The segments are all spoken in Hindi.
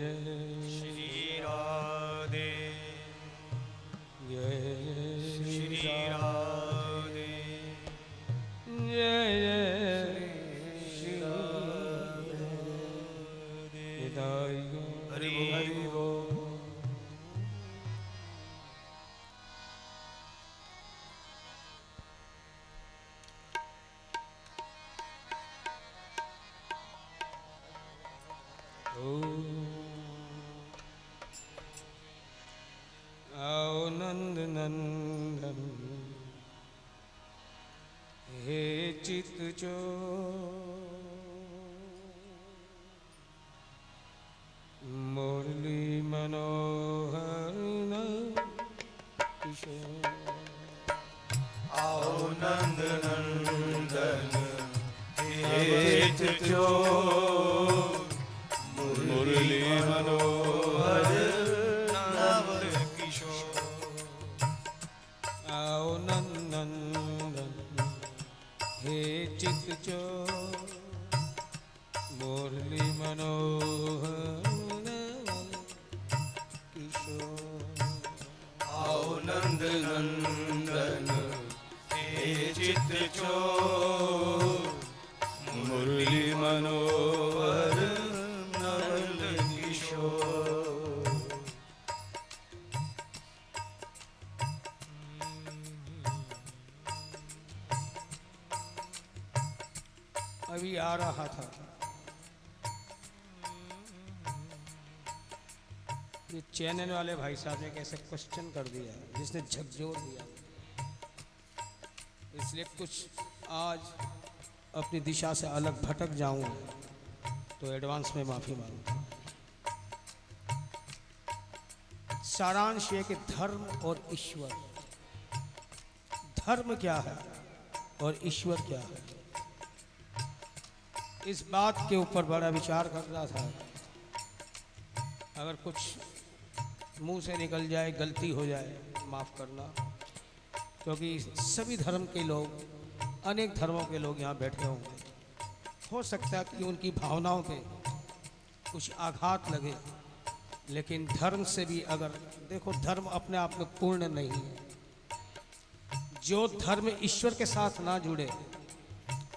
श्री राधे जय श्री राधे जय श्री राधे हरि हरि बोल। आओ नंद नंदन हे चित चो मुरली मनोहर किशोर। आओ नंद नंदन हे चित मुरली मनोहर नवल किशोर। आओ नंदन हे चित चो मुरली मनोहर किशोर। आओ नंद नंदन हे चित चोर मुरली मनोहर नवल किशोर। अभी आ रहा था ये चैनल वाले भाई साहब ने कैसे क्वेश्चन कर दिया जिसने झकझोर दिया, इसलिए कुछ आज अपनी दिशा से अलग भटक जाऊं तो एडवांस में माफी मांगता हूं। सारांश ये कि धर्म और ईश्वर, धर्म क्या है और ईश्वर क्या है, इस बात के ऊपर बड़ा विचार कर रहा था। अगर कुछ मुंह से निकल जाए, गलती हो जाए, माफ़ करना, क्योंकि सभी धर्म के लोग, अनेक धर्मों के लोग यहाँ बैठे होंगे। हो सकता है कि उनकी भावनाओं पे कुछ आघात लगे, लेकिन धर्म से भी अगर देखो, धर्म अपने आप में पूर्ण नहीं है। जो धर्म ईश्वर के साथ ना जुड़े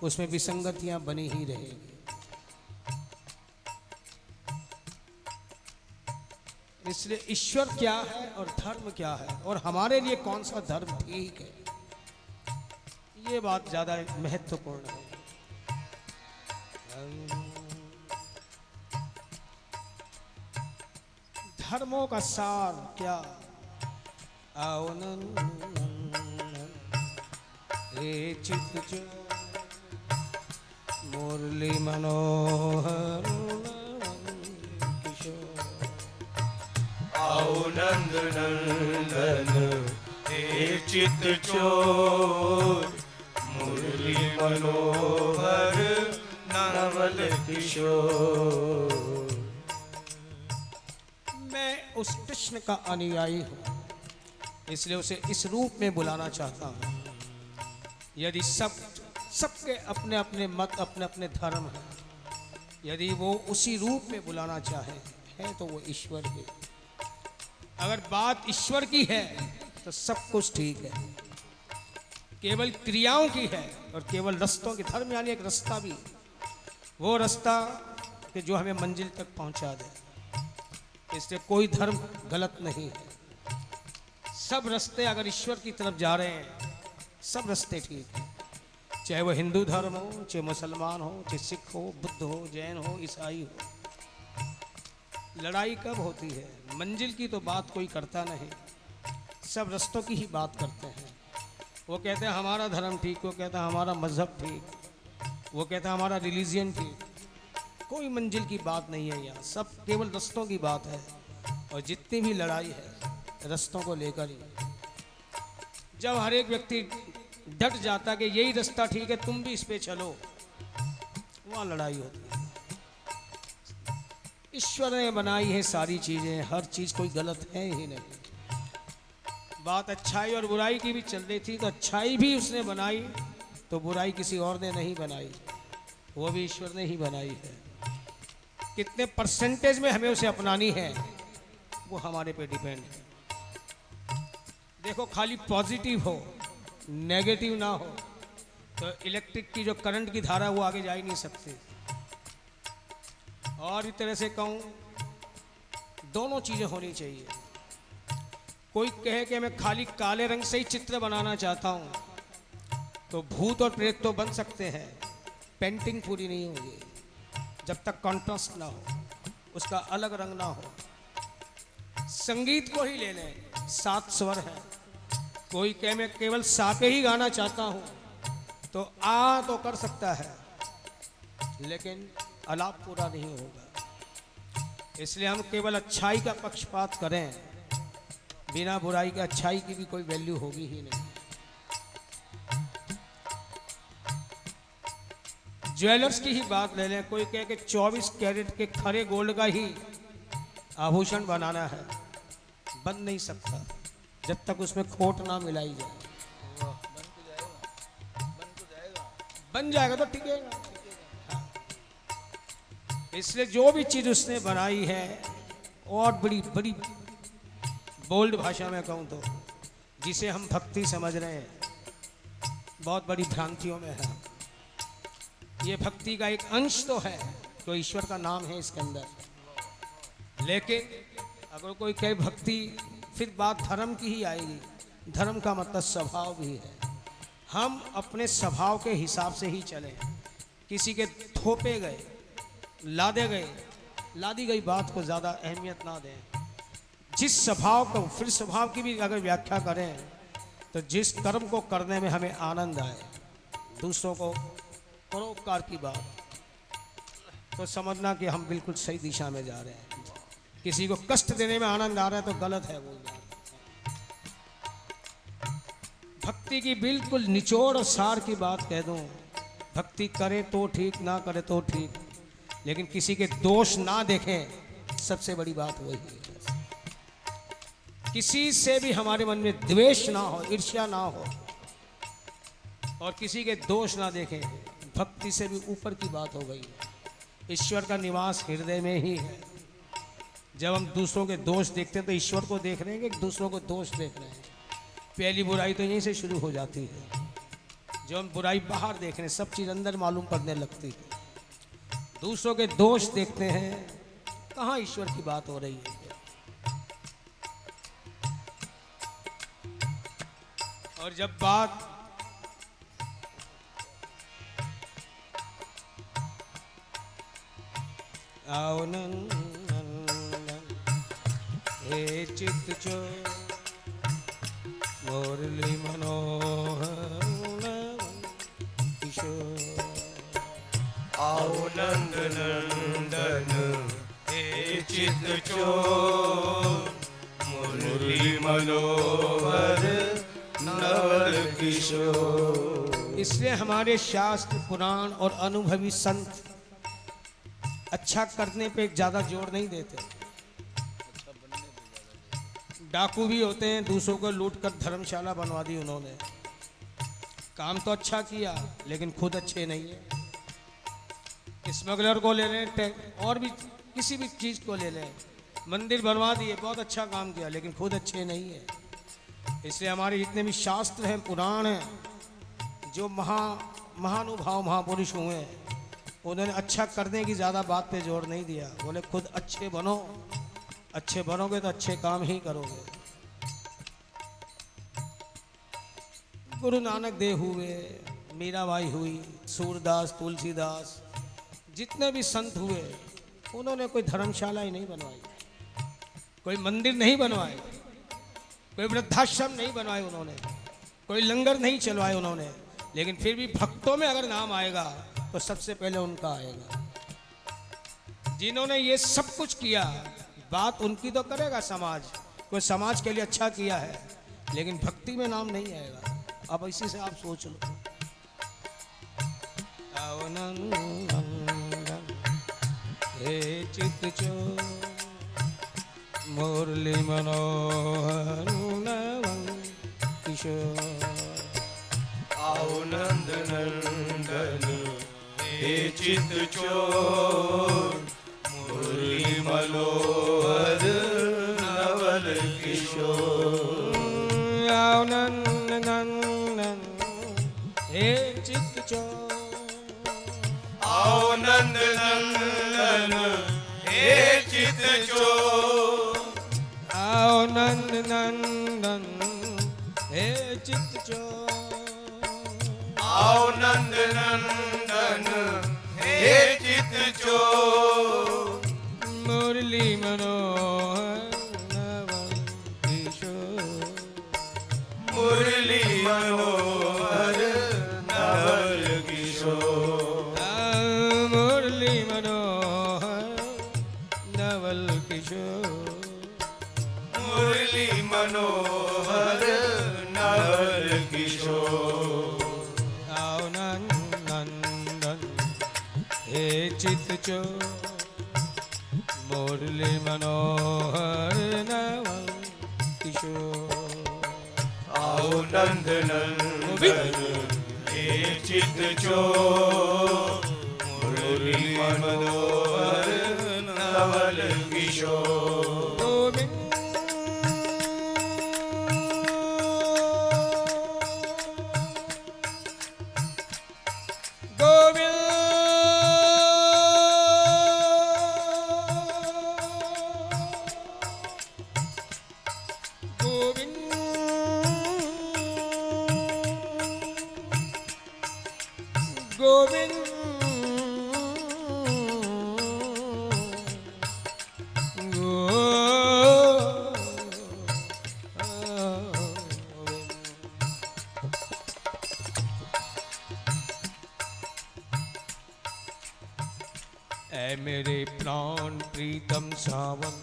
उसमें विसंगतियां बनी ही रहेगी। इसलिए ईश्वर क्या है और धर्म क्या है और हमारे लिए कौन सा धर्म ठीक है, ये बात ज्यादा महत्वपूर्ण है। धर्मों का सार क्या, आओ हे चित चो मुरली मनोहर किशोर। आओ नंद नंदन हे चित चोर मुरली मनोहर नवल किशोर। मैं उस कृष्ण का अनुयायी हूँ, इसलिए उसे इस रूप में बुलाना चाहता हूँ। यदि सबके अपने अपने मत, अपने अपने धर्म हैं, यदि वो उसी रूप में बुलाना चाहे है तो वो ईश्वर है। अगर बात ईश्वर की है तो सब कुछ ठीक है, केवल क्रियाओं की है और केवल रस्तों की। धर्म यानी एक रास्ता भी, वो रास्ता कि जो हमें मंजिल तक पहुंचा दे। इसलिए कोई धर्म गलत नहीं है। सब रास्ते अगर ईश्वर की तरफ जा रहे हैं, सब रास्ते ठीक हैं। चाहे वो हिंदू धर्म हो, चाहे मुसलमान हो, चाहे सिख हो, बुद्ध हो, जैन हो, ईसाई हो। लड़ाई कब होती है? मंजिल की तो बात कोई करता नहीं, सब रास्तों की ही बात करते हैं। वो कहते हैं हमारा धर्म ठीक, वो कहता है हमारा मजहब ठीक, वो कहता है हमारा रिलीजियन ठीक। कोई मंजिल की बात नहीं है यहाँ, सब केवल रास्तों की बात है। और जितनी भी लड़ाई है रास्तों को लेकर ही। जब हर एक व्यक्ति डट जाता कि यही रास्ता ठीक है, तुम भी इस पे चलो, वहाँ लड़ाई होती है। ईश्वर ने बनाई है सारी चीजें, हर चीज कोई गलत है ही नहीं। बात अच्छाई और बुराई की भी चल रही थी, तो अच्छाई भी उसने बनाई, तो बुराई किसी और ने नहीं बनाई, वो भी ईश्वर ने ही बनाई है। कितने परसेंटेज में हमें उसे अपनानी है वो हमारे पे डिपेंड है। देखो, खाली पॉजिटिव हो, नेगेटिव ना हो तो इलेक्ट्रिक की जो करंट की धारा वो आगे जा ही नहीं सकती। और इस तरह से कहूँ, दोनों चीज़ें होनी चाहिए। कोई कहे कि मैं खाली काले रंग से ही चित्र बनाना चाहता हूँ, तो भूत और प्रेत तो बन सकते हैं, पेंटिंग पूरी नहीं होगी जब तक कॉन्ट्रास्ट ना हो, उसका अलग रंग ना हो। संगीत को ही ले लें, 7 स्वर है। कोई कहे मैं केवल सा पे ही गाना चाहता हूँ, तो आ तो कर सकता है लेकिन आलाप पूरा नहीं होगा। इसलिए हम केवल अच्छाई का पक्षपात करें, बिना बुराई के अच्छाई की भी कोई वैल्यू होगी ही नहीं। ज्वेलर्स की ही बात ले लें, कोई कहे कि 24 कैरेट के खरे गोल्ड का ही आभूषण बनाना है, बन नहीं सकता जब तक उसमें खोट ना मिलाई जाए। बन जाएगा तो टिकेगा। इसलिए जो भी चीज उसने बनाई है, और बड़ी बड़ी बोल्ड भाषा में कहूँ तो, जिसे हम भक्ति समझ रहे हैं, बहुत बड़ी भ्रांतियों में है। ये भक्ति का एक अंश तो है, तो ईश्वर का नाम है इसके अंदर। लेकिन अगर कोई कहे भक्ति, फिर बात धर्म की ही आएगी। धर्म का मतलब स्वभाव भी है। हम अपने स्वभाव के हिसाब से ही चलें। किसी के थोपे गए, लादे गए, लादी गई बात को ज़्यादा अहमियत ना दें। जिस स्वभाव को, फिर स्वभाव की भी अगर व्याख्या करें तो जिस कर्म को करने में हमें आनंद आए, दूसरों को परोपकार की बात, तो समझना कि हम बिल्कुल सही दिशा में जा रहे हैं। किसी को कष्ट देने में आनंद आ रहा है तो गलत है वो। भक्ति की बिल्कुल निचोड़ और सार की बात कह दूं, भक्ति करे तो ठीक, ना करे तो ठीक, लेकिन किसी के दोष ना देखें, सबसे बड़ी बात वही है। किसी से भी हमारे मन में द्वेष ना हो, ईर्ष्या ना हो, और किसी के दोष ना देखें, भक्ति से भी ऊपर की बात हो गई है। ईश्वर का निवास हृदय में ही है। जब हम दूसरों के दोष देखते हैं तो ईश्वर को देख रहे हैं कि दूसरों को दोष देख रहे हैं। पहली बुराई तो यहीं से शुरू हो जाती है। जब हम बुराई बाहर देख रहे हैं, सब चीज़ अंदर मालूम पड़ने लगती है। दूसरों के दोष देखते हैं, कहाँ ईश्वर की बात हो रही है। और जब बात आओ हे चित्त चो मुरली मनोहर किशोर, आओ नंद नंदन हे चित चोर, मुरली मनोहर नवल किशोर। इसलिए हमारे शास्त्र, पुराण और अनुभवी संत अच्छा करने पे ज़्यादा जोर नहीं देते। डाकू भी होते हैं, दूसरों को लूट कर धर्मशाला बनवा दी उन्होंने। काम तो अच्छा किया लेकिन खुद अच्छे नहीं है। स्मगलर को ले लें, और भी किसी भी चीज़ को ले लें, मंदिर बनवा दिए, बहुत अच्छा काम किया, लेकिन खुद अच्छे नहीं है। इसलिए हमारे जितने भी शास्त्र हैं, पुराण हैं, जो महानुभाव महापुरुष हुए हैं, उन्होंने अच्छा करने की ज़्यादा बात पे जोर नहीं दिया। बोले खुद अच्छे बनो, अच्छे बनोगे तो अच्छे काम ही करोगे। गुरु नानक देव हुए, मीराबाई हुई, सूरदास, तुलसीदास, जितने भी संत हुए, उन्होंने कोई धर्मशाला ही नहीं बनवाई, कोई मंदिर नहीं बनवाए, कोई वृद्धाश्रम नहीं बनवाए उन्होंने, कोई लंगर नहीं चलवाए उन्होंने। लेकिन फिर भी भक्तों में अगर नाम आएगा तो सबसे पहले उनका आएगा। जिन्होंने ये सब कुछ किया, बात उनकी तो करेगा समाज, कोई समाज के लिए अच्छा किया है, लेकिन भक्ति में नाम नहीं आएगा। अब इसी से आप सोच लो। हे चित्त चोर मुरली मनोहर किशोर, आओ नंद नंदन हे चित चोर, मनोहर नवल किशोर। आओ नंद नंदन हे चित चोर, आओ नंद नंदन हे चित चोर। आओ नंद नंदन हे चित चोर, आओ नंद नंदन हे चित चोर। मुरली मनोहर नवल किशोर, मुरली मनोहर नवल किशोर। मुरली मनोहर नवल किशोर, मुरली मनोहर नवल किशोर। आओ नंदन हे चित चोर, मुरली मनोहर नवल किशोर। आओ नंद नंदन हे चित चोर, मुरली मनोहर नवल किशोर। गोविंद ऐ मेरे प्राण प्रीतम सावन,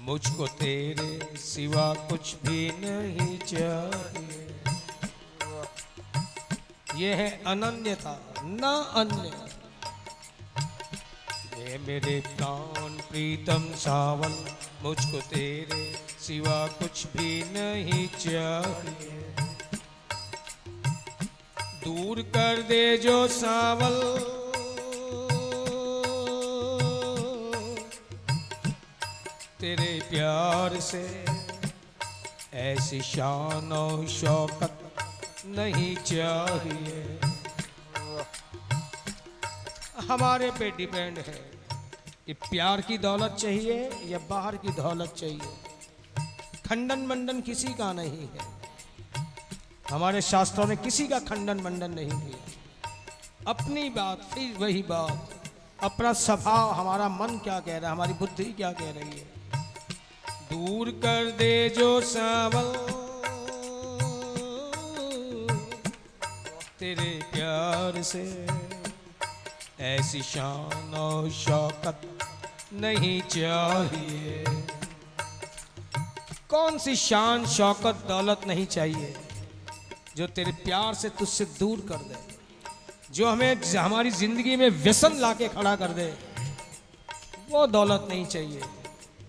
मुझको तेरे सिवा कुछ भी नहीं चाहिए। यह है अनन्यता न अन्य। ये मेरे प्राण प्रीतम सावन, मुझको तेरे सिवा कुछ भी नहीं चाहिए। दूर कर दे जो सावल, तेरे प्यार से ऐसी शान और शौकत नहीं चाहिए। हमारे पे डिपेंड है कि प्यार की दौलत चाहिए या बाहर की दौलत चाहिए। खंडन मंडन किसी का नहीं है। हमारे शास्त्रों ने किसी का खंडन मंडन नहीं किया। अपनी बात फिर वही बात, अपना स्वभाव, हमारा मन क्या कह रहा है, हमारी बुद्धि क्या कह रही है। दूर कर दे जो सावल, तेरे प्यार से ऐसी शान और शौकत नहीं चाहिए। कौन सी शान शौकत दौलत नहीं चाहिए जो तेरे प्यार से तुझसे दूर कर दे, जो हमें हमारी जिंदगी में व्यसन लाके खड़ा कर दे। वो दौलत नहीं चाहिए।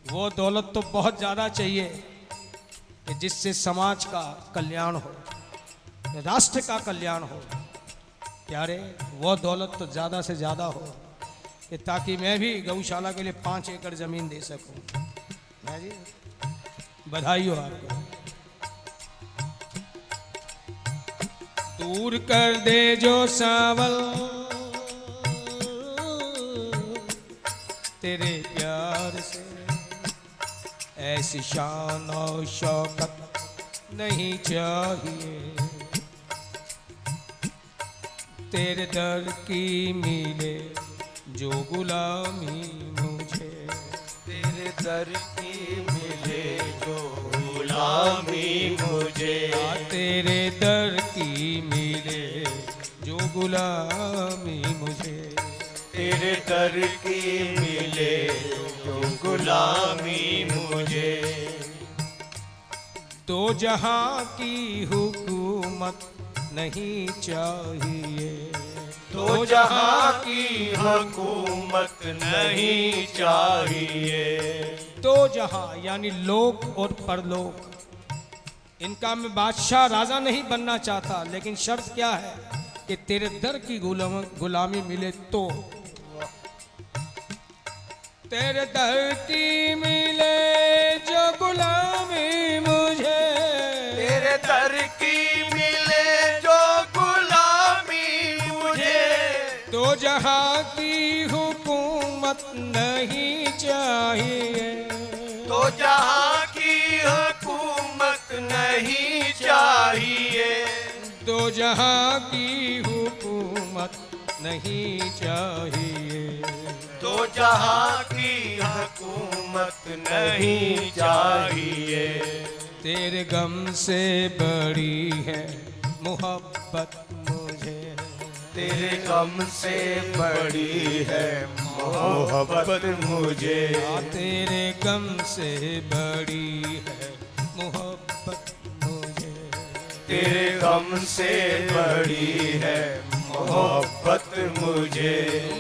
वो दौलत तो बहुत ज़्यादा चाहिए कि जिससे समाज का कल्याण हो, राष्ट्र का कल्याण हो। प्यारे, वो दौलत तो ज़्यादा से ज़्यादा हो कि ताकि मैं भी गौशाला के लिए 5 एकड़ ज़मीन दे सकूं। मैं जी बधाई हो आपको। दूर कर दे जो सावल, तेरे प्यार से ऐसी शान और शौकत नहीं चाहिए। तेरे दर की मिले जो गुलामी मुझे, तेरे दर की मिले जो गुलामी मुझे। तेरे दर की मिले जो गुलामी मुझे। तेरे दर की मिले जो गुलामी मुझे। दो जहां की हुकूमत नहीं चाहिए। दो जहां की हुकूमत नहीं चाहिए। दो जहां यानी लोक और परलोक, इनका मैं बादशाह राजा नहीं बनना चाहता, लेकिन शर्त क्या है कि तेरे दर की गुलामी मिले तो। तेरे दर की मिले जो गुलामी मुझे, तेरे दर की मिले जो गुलामी मुझे, तो जहाँ की हुकूमत नहीं चाहिए, तो जहाँ की हुकूमत नहीं चाहिए, तो जहाँ की हुकूमत नहीं चाहिए, तो जहाँ की हुकूमत नहीं चाहिए। तेरे गम से बड़ी है मोहब्बत मुझे, तेरे गम से बड़ी है मोहब्बत मुझे, तेरे गम से बड़ी है मोहब्बत मुझे, तेरे गम से बड़ी है मोहब्बत मुझे।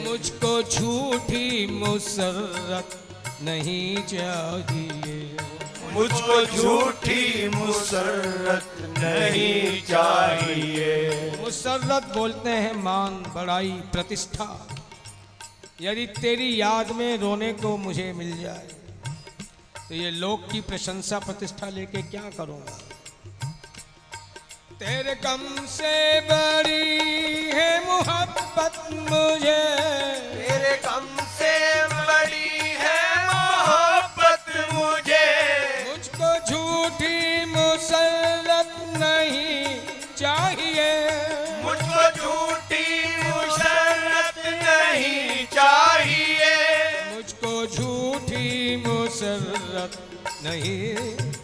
मुझको झूठी मुसर्रत नहीं चाहिए, मुझको झूठी मुसर्रत नहीं चाहिए। मुसर्रत बोलते हैं मान, बड़ाई, प्रतिष्ठा। यदि तेरी याद में रोने को मुझे मिल जाए तो ये लोक की प्रशंसा प्रतिष्ठा लेके क्या करूँगा। तेरे गम से बड़ी है मोहब्बत मुझे, तेरे गम से बड़ी है मोहब्बत मुझे, मुझको झूठी मुसर्रत नहीं चाहिए, मुझको झूठी मुसर्रत नहीं चाहिए, मुझको झूठी मुसर्रत नहीं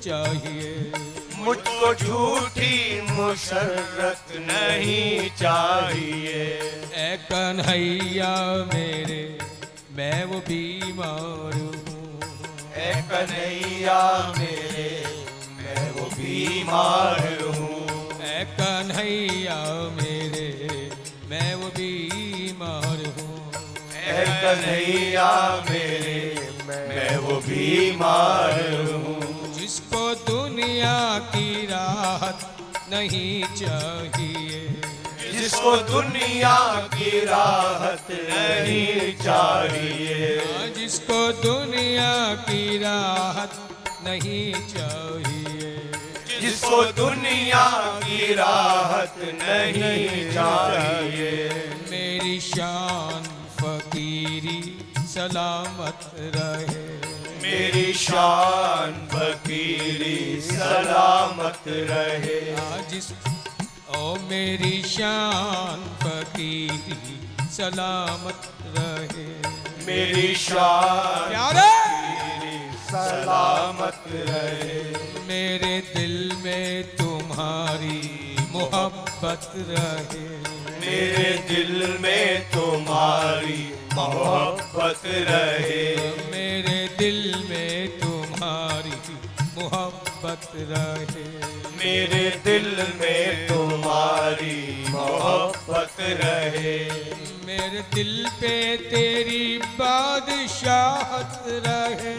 चाहिए, मुझको झूठी मुसर्रत नहीं चाहिए। ऐ कन्हैया मेरे मैं वो बीमार हूँ, ऐ कन्हैया मेरे मैं वो बीमार हूँ, ऐ कन्हैया मेरे मैं वो बीमार हूँ, ऐ कन्हैया मेरे मैं वो बीमार हूँ, जिसको दुनिया की राहत नहीं चाहिए, जिसको दुनिया की राहत नहीं चाहिए, जिसको दुनिया की राहत नहीं चाहिए, जिसको दुनिया की राहत नहीं चाहिए। मेरी शान फकीरी सलामत रहे, मेरी शान फकीरी सलामत रहे, जिस ओ मेरी शान फकीरी सलामत रहे, मेरी शान प्यारे सलामत रहे, मेरे दिल में तुम्हारी मोहब्बत रहे, मेरे दिल में तुम्हारी मोहब्बत रहे, मेरे दिल में तुम्हारी मोहब्बत रहे, मेरे दिल में तुम्हारी मोहब्बत रहे, मेरे दिल पे तेरी बादशाहत रहे,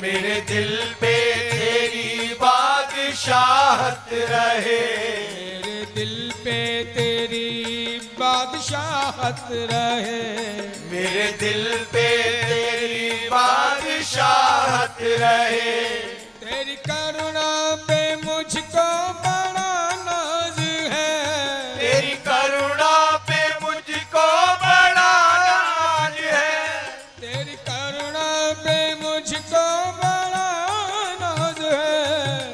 मेरे दिल पे तेरी बादशाहत रहे, मेरे दिल पे तेरी बादशाहत रहे, मेरे दिल पे तेरी बादशाहत रहे, तेरी करुणा पे मुझको बड़ा नाज है, तेरी करुणा पे मुझको बड़ा नाज है, तेरी करुणा पे मुझको बड़ा नाज है,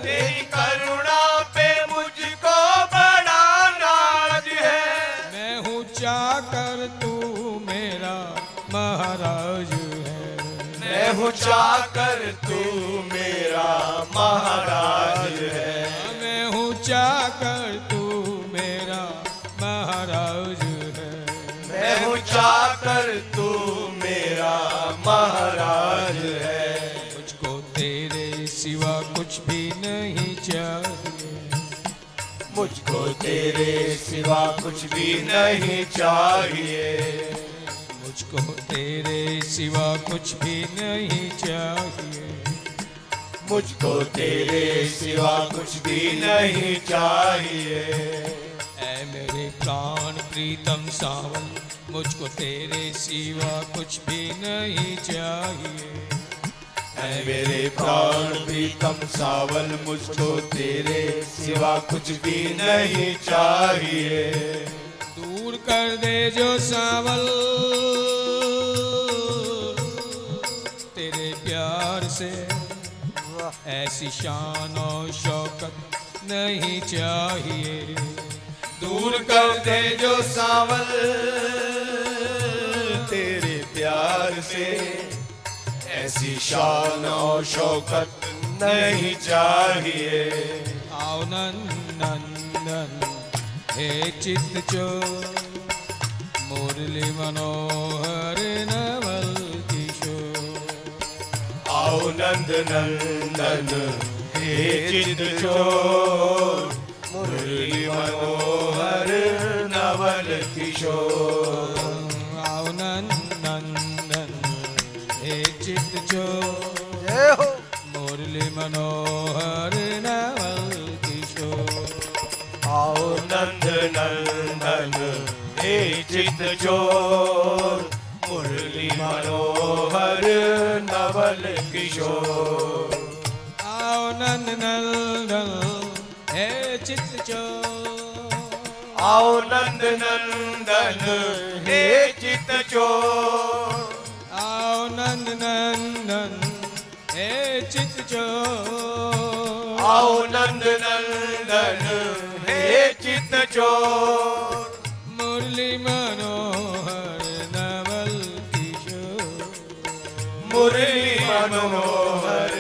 तेरी करुणा पे मुझको बड़ा नाज है, मैं हूँ चाकर तू मेरा महाराज है, मैं हूँ चाकर तू मेरा महाराज है, मैं हूँ चाकर तू मेरा महाराज है, मैं हूँ चाकर तू मेरा महाराज है, मुझको तेरे सिवा कुछ भी नहीं चाहिए, मुझको तेरे सिवा कुछ भी नहीं चाहिए, मुझको तेरे सिवा कुछ भी नहीं चाहिए, मुझको तेरे सिवा कुछ भी नहीं चाहिए। ऐ मेरे प्राण प्रीतम सावल, मुझको तेरे सिवा कुछ भी नहीं चाहिए। ऐ मेरे प्राण प्रीतम सावल, मुझको तेरे सिवा कुछ भी नहीं चाहिए। दूर कर दे जो सावल तेरे प्यार से, ऐसी शान और शौकत नहीं चाहिए। दूर कर दे जो सावल तेरे प्यार से, ऐसी शान और शौकत नहीं चाहिए। आओ नंदन हे चित चोर, मुरली मनोहर नवल किशोर। आओ नंद नंदन हे चित चोर, मुरली मनोहर नवल किशोर। आओ नंदन हे चित चोर, मुरली मनोहर नवल किशोर। आओ नंद नंदन हे चित चोर, मुरली मनोहर नवल किशोर। आओ नंदन हे चित चोर, आओ नंद नंदन हे चित चोर। आओ नंदन हे चित चोर। आओ नंद नंदन हे चित चोर, मुरली मनोहर नवल किशोर। मुरली मनोहर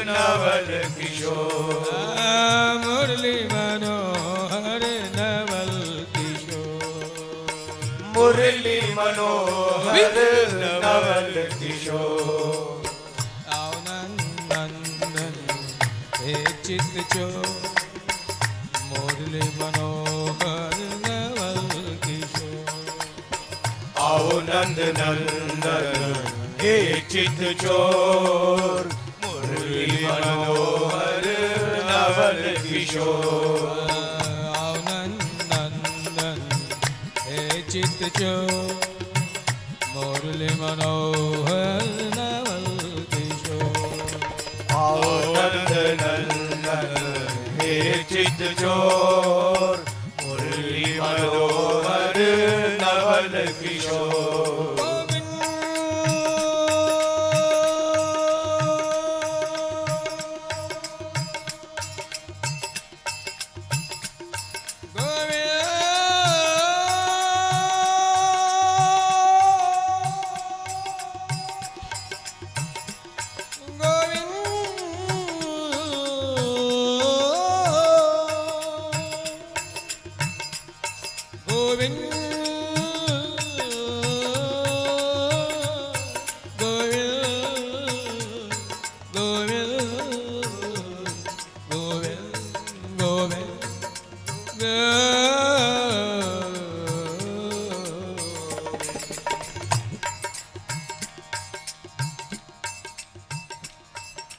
नवल किशोर। मुरली मनोहर नवल किशोर। मुरली मनोहर नवल किशोर। आओ नंदन हे चित चोर, मुरली मनोहर नवल किशोर। आओ नंद नंदन हे चित चोर, मुरली मनोहर नवल किशोर। आओ नंदन हे चित चोर, मुरली मनोहर नवल किशोर। आओ नंद नंदन हे चित चोर, मुरली मनोहर नवल किशोर।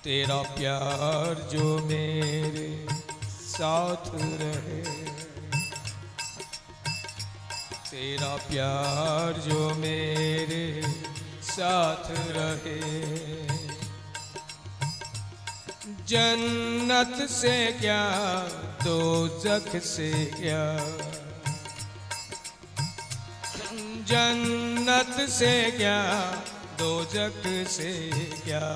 तेरा प्यार जो मेरे साथ रहे, तेरा प्यार जो मेरे साथ रहे। जन्नत से क्या दोज़ख से क्या, जन्नत से क्या दोज़ख से क्या।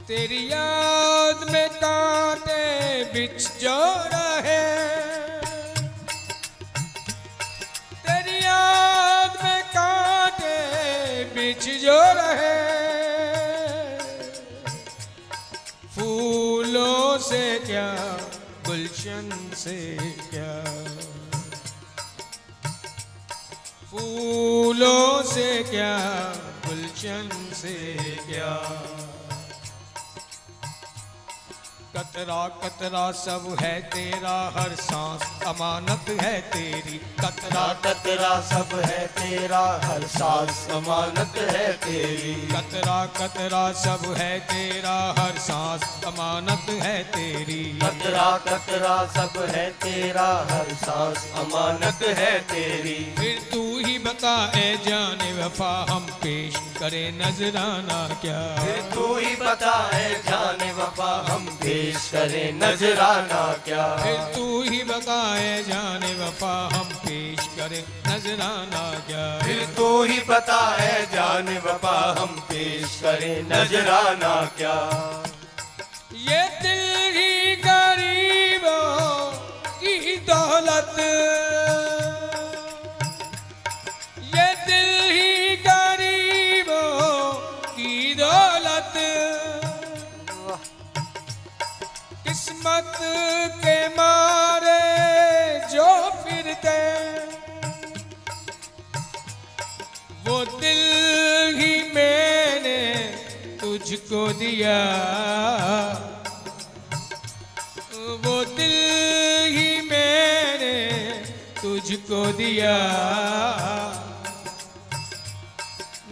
तेरी याद में कांटे बिछ जो रहे, तेरी याद में कांटे बिछ जो रहे। फूलों से क्या गुलशन से क्या, फूलों से क्या गुलशन से क्या। कतरा कतरा सब है तेरा, हर सांस अमानत है तेरी। कतरा कतरा सब है तेरा, हर सांस अमानत है तेरी। कतरा कतरा सब है तेरा, हर सांस अमानत है तेरी। कतरा कतरा सब है तेरा, हर सांस अमानत है तेरी। फिर तू ही बता ए जाने वफा, हम पेश करें नजराना क्या। फिर तू ही बता है जाने वफा, हम पेश करें नजराना क्या। फिर तू ही बताए जाने वफा, हम पेश करें नजराना क्या। फिर तू ही बता है जाने वफा, हम पेश करें नजराना क्या। ये दिल ही गरीबों की दौलत, ये दिल ही गरीबों की दौलत। किस्मत के मारे जो फिरते, वो दिल ही मैंने तुझको दिया। वो दिल ही मैंने तुझको दिया।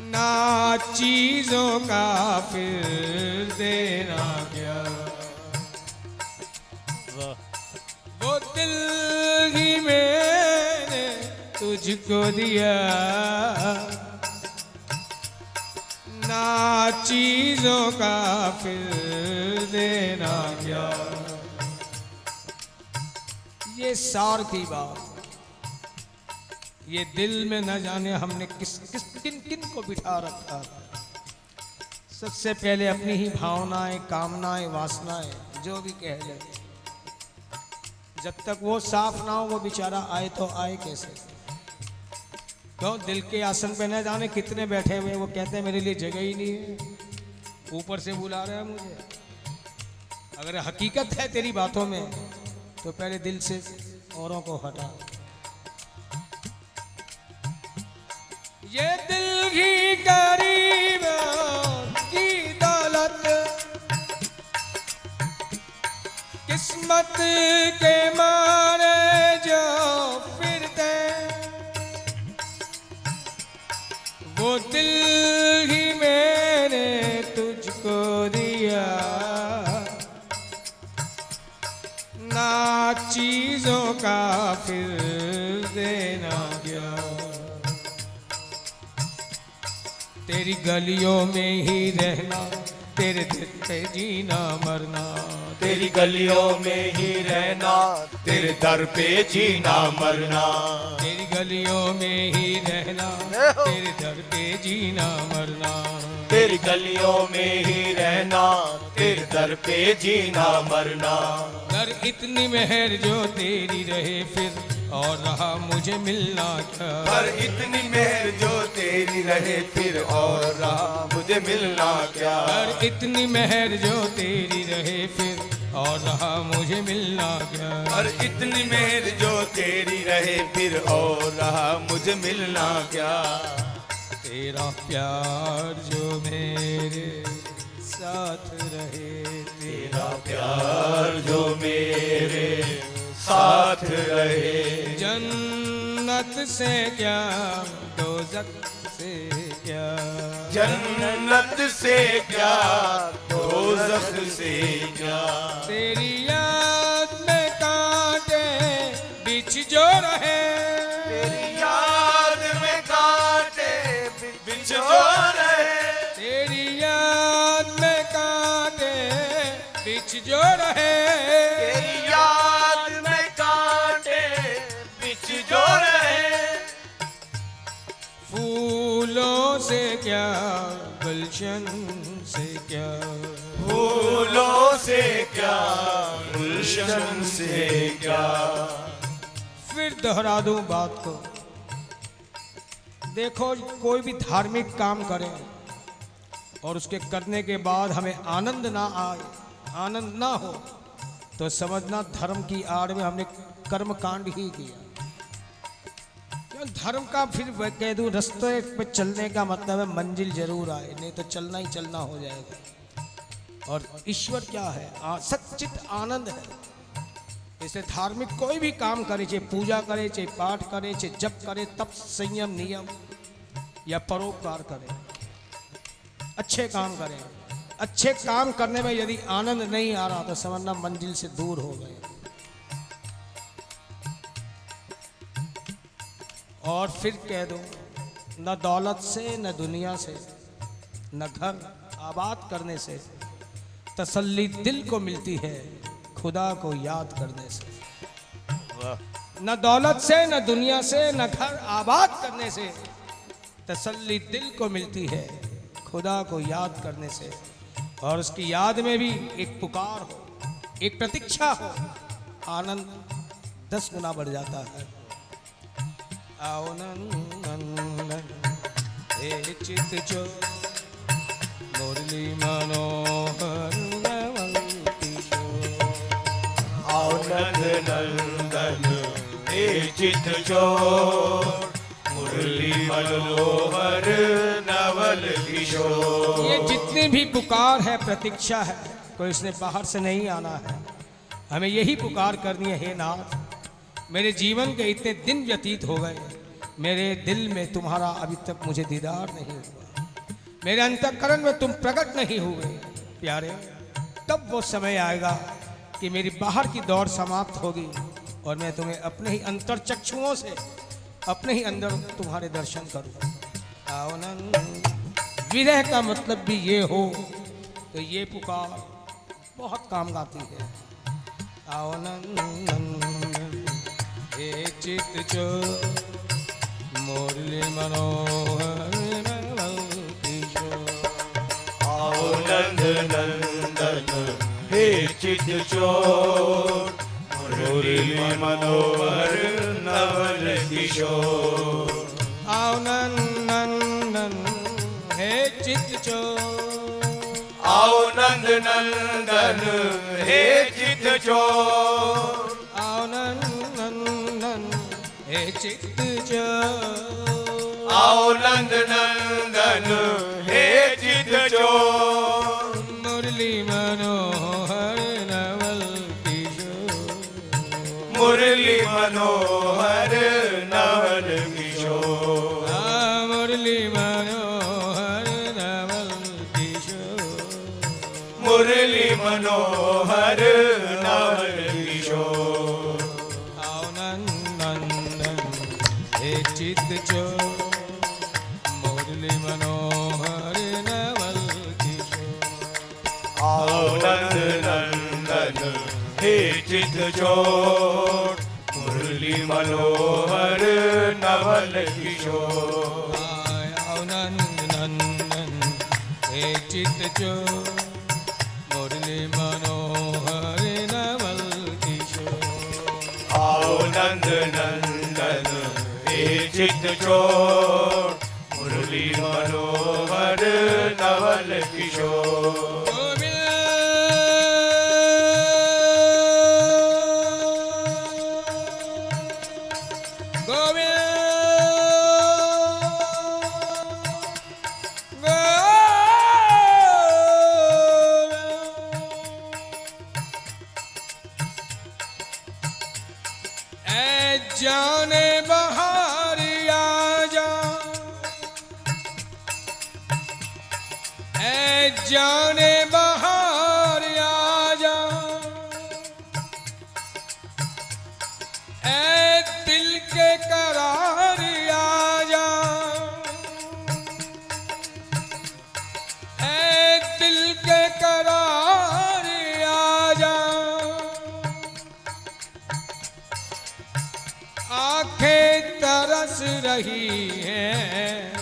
ना चीजों का फिर देना क्या। वो दिल ही मैंने तुझको दिया। ना चीजों का फिर देना क्या। ये सार की बात, ये दिल में न जाने हमने किस किस किन किन को बिठा रखा। सबसे पहले अपनी ही भावनाएं, कामनाएं, वासनाएं जो भी कह ले, जब तक वो साफ ना हो वो बेचारा आए तो आए कैसे। तो दिल के आसन पे न जाने कितने बैठे हुए, वो कहते हैं मेरे लिए जगह ही नहीं है, ऊपर से बुला रहा है मुझे। अगर हकीकत है तेरी बातों में तो पहले दिल से औरों को हटा। ये दिल ही गरीबों की दौलत, किस्मत के मारे जो फिरते, वो दिल ही मैंने तुझको दिया। ना चीजों का फिर देना क्या। तेरी गलियों में ही रहना, तेरे दिल पे जीना मरना। तेरी गलियों में ही रहना, तेरे दर पे जीना मरना। तेरी गलियों में ही रहना, तेरे दर पे जीना मरना। तेरी गलियों में ही रहना, तेरे दर पे जीना मरना। अगर इतनी मेहर जो तेरी रहे फिर और रहा मुझे मिलना क्या। पर इतनी मेहर जो तेरी रहे फिर और रहा मुझे मिलना क्या। अगर इतनी मेहर जो तेरी रहे फिर और रहा मुझे मिलना क्या। और इतनी मेहर जो तेरी रहे फिर और रहा मुझे मिलना क्या। तेरा प्यार जो मेरे साथ रहे, तेरा प्यार जो मेरे साथ रहे। जन्नत से क्या दोज़ख से क्या। जन्नत से क्या दोज़ख से क्या। तेरी याद में कांटे बिछ जो रहे। तेरी याद में कांटे बिछ जो रहे। तेरी याद में कांटे बिछ जो रहे। तेरी याद में कांटे बिछ जो रहे। फूलों से क्या गुलशन से क्या। फूलों से क्या गुलशन से क्या। फिर दोहरा दूं बात को। देखो कोई भी धार्मिक काम करें और उसके करने के बाद हमें आनंद ना आए, आनंद ना हो, तो समझना धर्म की आड़ में हमने कर्म कांड ही किया। क्यों धर्म का फिर कह दूं रास्ते पे चलने का मतलब है मंजिल जरूर आए, नहीं तो चलना ही चलना हो जाएगा। और ईश्वर क्या है? सच्चित आनंद है। इसलिए धार्मिक कोई भी काम करे, चाहे पूजा करे, चाहे पाठ करे, चाहे जप करे, तप संयम नियम या परोपकार करे, अच्छे काम करें। अच्छे काम करने में यदि आनंद नहीं आ रहा तो समझना मंजिल से दूर हो गए। और फिर कह दो, न दौलत से, न दुनिया से, न घर आबाद करने से तसल्ली दिल को मिलती है, खुदा को याद करने से। न दौलत से, न दुनिया से, न घर आबाद करने से तसल्ली दिल को मिलती है, खुदा को याद करने से। और उसकी याद में भी एक पुकार हो, एक प्रतीक्षा हो, आनंद 10 गुना बढ़ जाता है। आओ नंदन हे चित जो मुरली मनोहर नवल किशोर। आओ नंदन हे चित चोर मुरली मनोहर नवल किशोर। ये जितनी भी पुकार है, प्रतीक्षा है, कोई इसने बाहर से नहीं आना है। हमें यही पुकार करनी है, हे नाथ मेरे जीवन के इतने दिन व्यतीत हो गए, मेरे दिल में तुम्हारा अभी तक मुझे दीदार नहीं हुआ, मेरे अंतःकरण में तुम प्रकट नहीं हुए प्यारे। तब वो समय आएगा कि मेरी बाहर की दौड़ समाप्त होगी और मैं तुम्हें अपने ही अंतर चक्षुओं से, अपने ही अंदर तुम्हारे दर्शन करूं। आओ नंद। विरह का मतलब भी ये हो तो ये पुकार बहुत काम आती है। आओ नंदन हे चित जो मुरली मनोहर नवल किशोर। आओ नंदन हे चित चोर मुरली मनोहर नवल किशोर। आओ नंदन हे चित चोर। आओ नंदन हे चित चोर। आओ नंदन हे चित चोर। आओ नंदन हे चित चोर। मुरली मनोहर नवल किशोर। मुरली मनोहर नवल किशोर। मुरली मनोहर नवल किशोर। मुरली मनोहर नवल किशोर। आओ नंदन हे चित चोर मुरली मनोहर नवल किशोर। आओ नंदन हे चित चोर मुरली मनोहर नवल किशोर। आओ नंदन हे चित चोर मुरली मनोहर नवल किशोर। आओ नंदन हे चित चोर मुरली मनोहर नवल किशोर। जाने बहार आजा, ऐ जाने बहार आजा, ऐ दिल के करार आजा, ऐ दिल के करार आजा। आंखें तरस रही हैं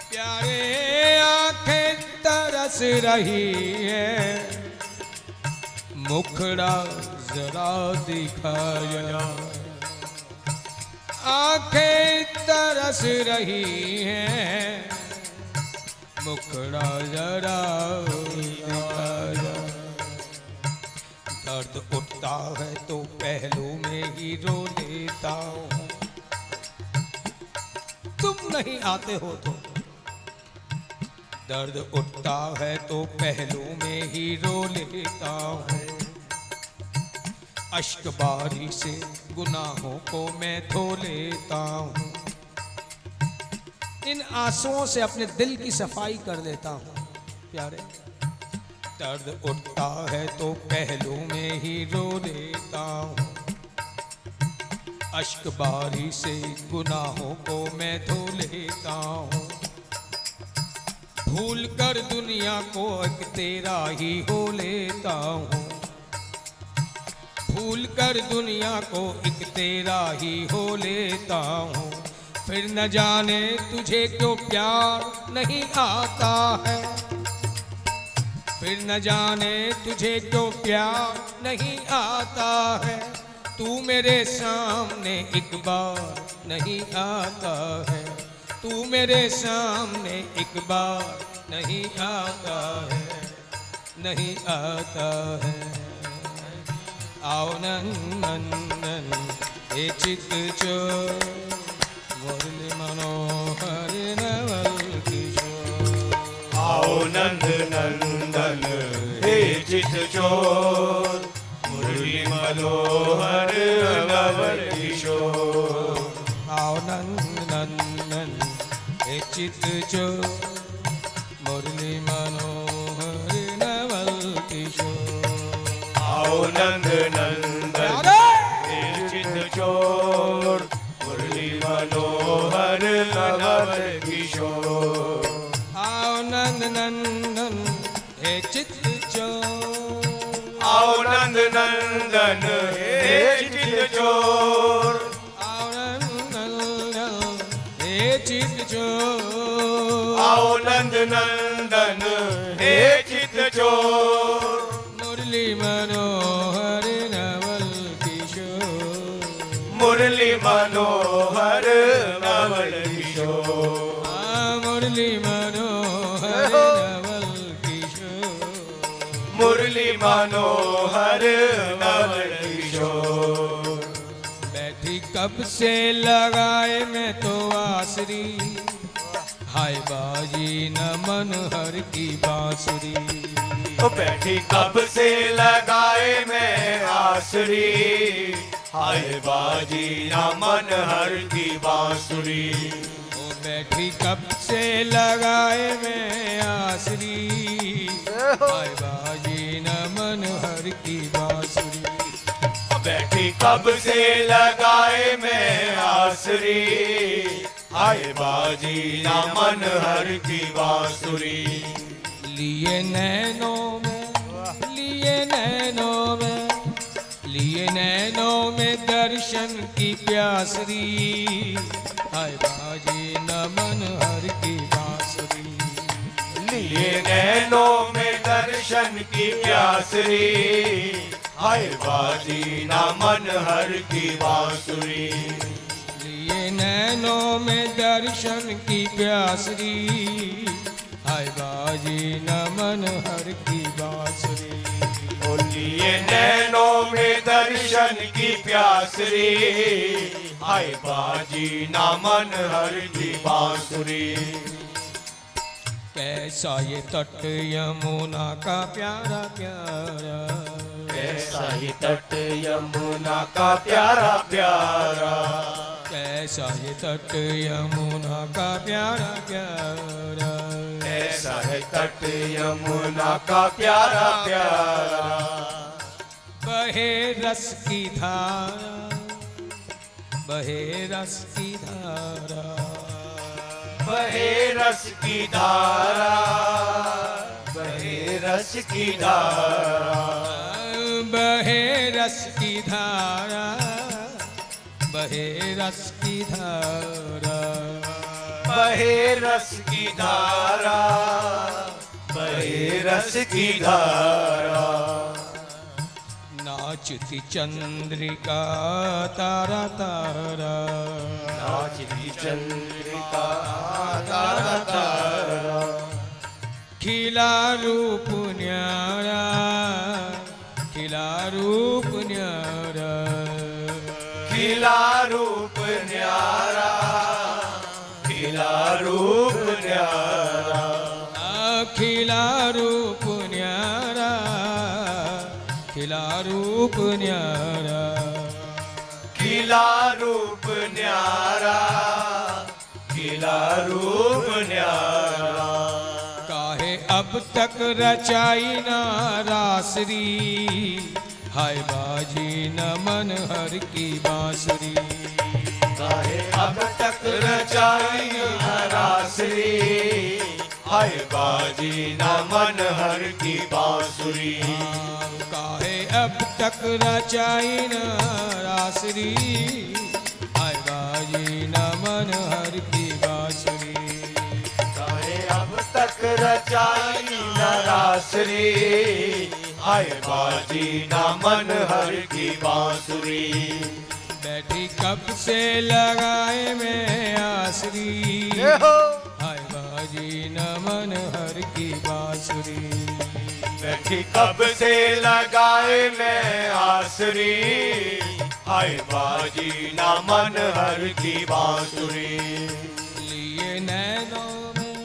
प्यारे, आंखें तरस रही हैं, मुखड़ा जरा दिखाया। आंखें तरस रही हैं, मुखड़ा जरा दिखाया। दर्द उठता है तो पहलू में ही रो लेता हूँ, तुम नहीं आते हो तो। दर्द उठता है तो पहलू में ही रो लेता हूँ, अश्क बारी से गुनाहों को मैं धो लेता हूँ, इन आंसुओं से अपने दिल की सफाई कर लेता हूँ। प्यारे, दर्द उठता है तो पहलू में ही रो लेता हूँ, अश्क बारी से गुनाहों को मैं धो लेता हूँ, भूल कर दुनिया को एक तेरा ही हो लेता हूँ, भूल कर दुनिया को एक तेरा ही हो लेता हूँ, फिर न जाने तुझे क्यों प्यार नहीं आता है, फिर न जाने तुझे क्यों प्यार नहीं आता है, तू मेरे सामने एक बार नहीं आता है, तू मेरे सामने एक बार नहीं आता है, नहीं आता है। आओ नंदन हे चित चोर, मुरली मनोहर नवल किशोर। आओ नंद नंदन हे चित चोर, मुरली मनोहर नवल किशोर। आओ नंदन हे चित चोर, मुरली मनोहर नवल किशोर। आओ नंद नंदन हे चित चोर, मुरली मनोहर नवल किशोर। आओ नंद नंदन हे चित चोर, आओ नंद नंदन हे चित चोर, आओ नंद नंदन हे चित चोर, आओ नंद नंदन हे चित चोर। मुरली मनोहर नवल किशोर, मुरली मनोहर नवल किशोर। मुरली मनोहर नवल किशोर, मुरली मनोहर नवल किशोर। बैठी कब से लगाए मैं तो आसरी, हाय बाजी न मनहर की बांसुरी। तो बैठी कब से लगाए मैं आसरी, हाय बाजी ना मनहर की बांसुरी। ओ बैठी कब से लगाए मैं आसरी, हाय बाजी न मनहर की बांसुरी। बैठी कब से लगाए मैं आसरी, हाय बाजी ना मनहर की बांसुरी। लिए नैनों में, लिए नैनों में, लिए नैनों में दर्शन की प्यासरी, हाय बाजी न मनहर की बांसुरी। लिए नैनों में दर्शन की प्यासरी, हाय बाजी ना मनहर की बांसुरी। लिए नैनों में दर्शन की प्यासरी, हाय बाजी न मनहर की बांसुरी। ओ लिए नैनों में दर्शन की प्यासरी, हाय बाजी ना मनहर की बांसुरी। कैसा ये तट यमुना का प्यारा प्यारा, कैसा ही तट यमुना का प्यारा प्यारा, कैसा ये तट यमुना का प्यारा प्यारा। ऐसा है तट यमुना का प्यारा प्यारा। बहे रस की धारा, बहे रस की धारा, बहे रस की धारा, बहे रस की धारा, बहे रस की धारा, बहे रस की धारा, बहे रस की धारा, बहे रस की धारा। नाचती चंद्रिका तारा तारा, नाचती चंद्रिका तारा तारा, खिला रूप न्यारा, खिला रूप न्यारा, खिला रूप न्यारा, खिला रूप न्यारा। खिला रूप न्यारा, खिला रूप न्यारा, खिला रूप न्यारा, खिला रूप न्यारा। काहे अब तक रचाई ना रासरी, हाय बाजी न मन हर की बांसुरी। काहे अब तक रचाई न रासरी, हाय बाजी न मन हर की बांसुरी। काहे अब तक रचाई न रासरी, हाय बाजी न मन हर की बांसुरी। काहे अब तक रचाई न रासरी, हाय बाजी न मन हर की बांसुरी। बैठी कब से लगाए मैं आसरी, हाय बाजी न मन हर की बांसुरी। बैठी कब से लगाए मैं आसरी, हाय बाजी न मन हर की बांसुरी। लिए नैनों में,